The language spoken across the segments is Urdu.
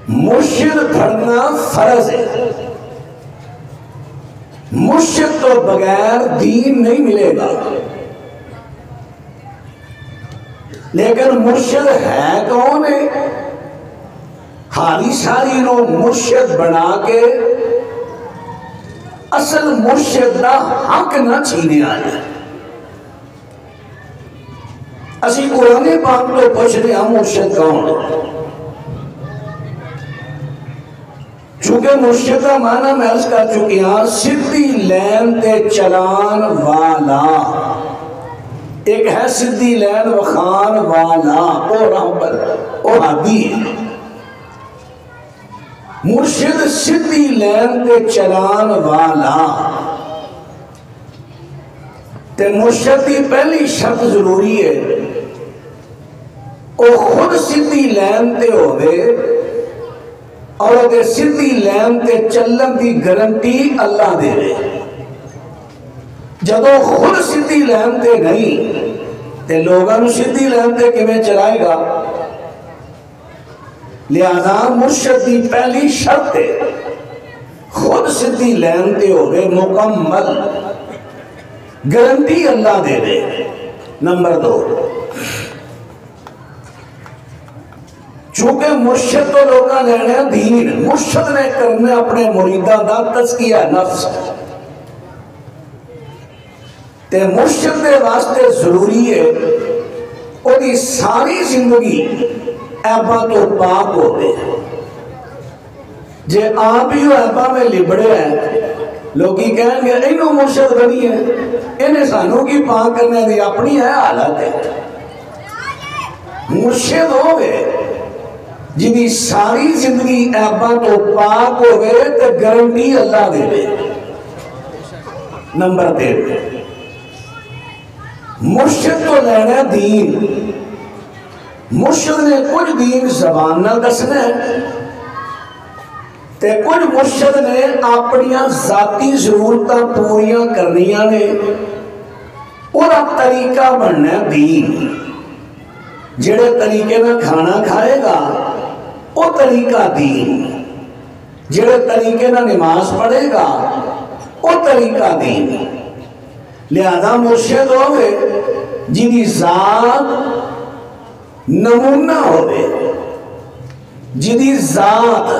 مرشد پڑھنا فرض ہے، مرشد تو بغیر دین نہیں ملے گا۔ لیکن مرشد ہے کون ہے؟ حالی شاری نو مرشد بنا کے اصل مرشد دا حق نہ چھینے آئے۔ اسی قرآن پاک تو پوچھ رہے ہیں مرشد کون ہے؟ چونکہ مرشد کا معنی میں عرض کر چکی ہاں، سدھی لین تے چلان والا۔ ایک ہے سدھی لین وخان والا، او رہبر، او حدی ہے۔ مرشد سدھی لین تے چلان والا تے مرشد کی پہلی شرط ضروری ہے او خود سدھی لین تے ہوئے اور اگر سدھی لین تے چلن دی گارنٹی اللہ دے رہے۔ جدو خود سدھی لین تے نہیں تے لوگاں سدھی لین تے کیویں چلائے گا؟ لہذا مرشد دی پہلی شرط ہے خود سدھی لین تے ہوئے، مکمل گارنٹی اللہ دے رہے۔ نمبر 2، چونکہ مرشد تو لوگاں لینے دین، مرشد نے کرنے اپنے مریداں دا تزکیہ نفس، تے مرشد دے واسطے ضروری ہے وہ دی ساری زندگی عیباں تو پاک ہوئے۔ جے آپ ہی عیباں میں لبڑے ہیں، لوگی کہیں گے اینو مرشد بنی ہے، انہیں سانوں کی پاک کرنے دی اپنی ہے حالت ہے۔ مرشد ہوئے جنہی ساری زندگی عیباں تو پاک ہوئے تو گارنٹی اللہ دے دے۔ نمبر 3، مرشد تو لینا دین، مرشد نے کچھ دین زبان نہ دسنا ہے تے کچھ مرشد نے اپنیاں ذاتی ضرورتاں پوریاں کرنیاں نے، اور اب طریقہ بننا دین۔ جڑے طریقے نہ کھانا کھائے گا وہ طریقہ دین، جڑے طریقے نہ نماز پڑھے گا وہ طریقہ دین۔ لہذا مرشد ہوئے جنہی ذات نمونہ ہوئے، جنہی ذات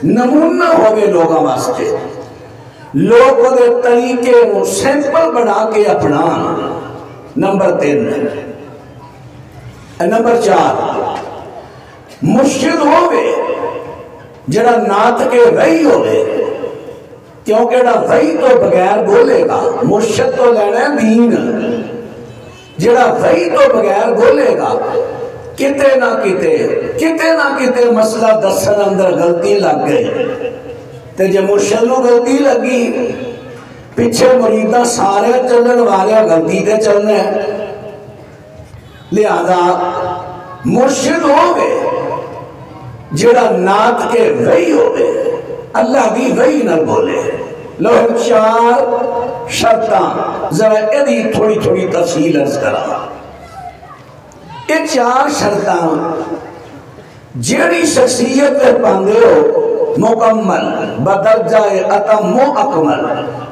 نمونہ ہوئے لوگاں واسطے، لوگ دے طریقے وہ سیمپل بنا کے اپنا۔ نمبر 3۔ نمبر 4، مرشد ہوئے جڑا نعت کے وحی ہوئے، کیونکہ جڑا وحی تو بغیر بولے گا، مرشد تو لینا دین، جڑا وحی تو بغیر بولے گا، کتے نہ کتے مسئلہ دسن اندر غلطی لگ گئی، تے جے مرشد نو غلطی لگی پیچھے مریدہ سارے چلن والے غلطی تے چلنے۔ لہذا مرشد ہوئے جڑا نعت کے وحی ہوئے، اللہ بھی وحی نہ بولے۔ لو 4 شرطاں ذرا ایدی تھوڑی تھوڑی تفصیل عرض کرا۔ یہ 4 شرطاں جیڑی شخصیت پہ پاندے ہو مکمل بدرجہ اتم و اکمل،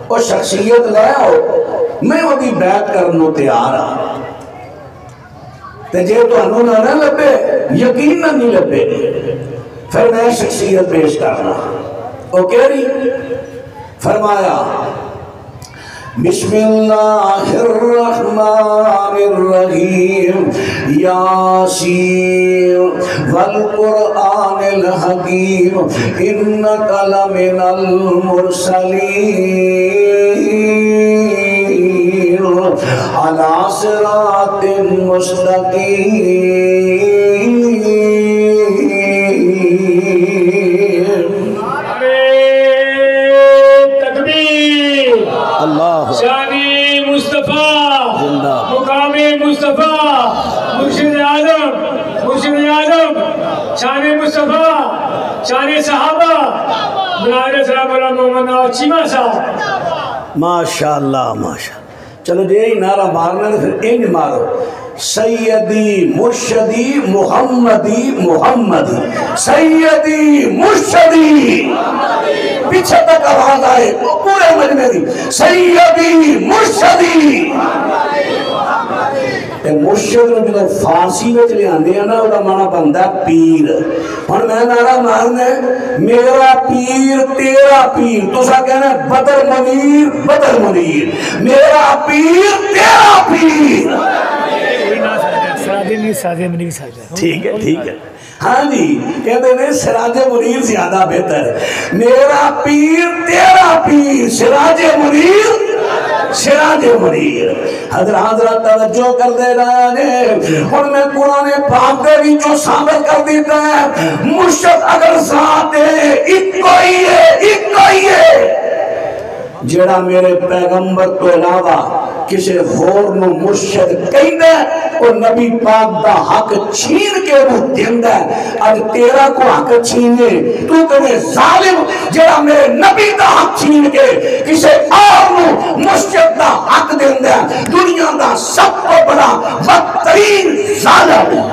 وہ شخصیت لے آؤ، میں وہ بھی بیعت کرنو تیار ہاں۔ تے جے تو انہوں نہ لبے، یقین نہ نہیں لبے، پھر میں شخصیت پیش کرنا۔ وہ کہہ رہی فرمایا بسم اللہ الرحمن الرحیم یاسین والقرآن الحکیم انک لمن المرسلین علی صراط مستقیم۔ شانی مصطفیٰ، مقام مصطفیٰ، مرشد اعظم، شان مصطفیٰ، شان صحابہ، بلاد صاحب اللہ محمد چیمہ صاحب۔ ماشاءاللہ ماشاءاللہ۔ چلو جی نعرہ مارنا پھر اینج مارو، سیدی مرشدی محمدی محمدی، سیدی مرشدی، پیچھے تک آواز آئے پورے مجمع دی، سیدی مرشدی۔ مرشد نے جو فارسی میں چلے آندے ہیں نا وہ دا معنی بندہ پیر، اور میں نعرہ مارنا ہے میرا پیر تیرا پیر، تو سا کہنا ہے بدر منیر بدر منیر، میرا پیر تیرا پیر۔ ٹھیک ہے ٹھیک ہے، ہاں جی کہتے ہیں سراج منیر زیادہ بہتر ہے، میرا پیر تیرا پیر، سراج منیر سراج منیر۔ حضرات توجہ کر دے رہے ہیں، اور میں قرآن پاک دے بھی جو ثابت کر دیتا ہے مرشد اگر ذات ہے ایک کوئی ہے جڑا میرے پیغمبر تو علاوہ کسی اور نو مرشد کہندا ہے اور نبی پاک دا حق چھین کے وہ دیندا ہے، اج تیرا کو حق چھینے تو کہے ظالم جڑا میرے نبی دا حق چھین کے کسی اور نو مرشد دا حق دیندا ہے، دنیا دا سب تو بڑا بدترین ظالم۔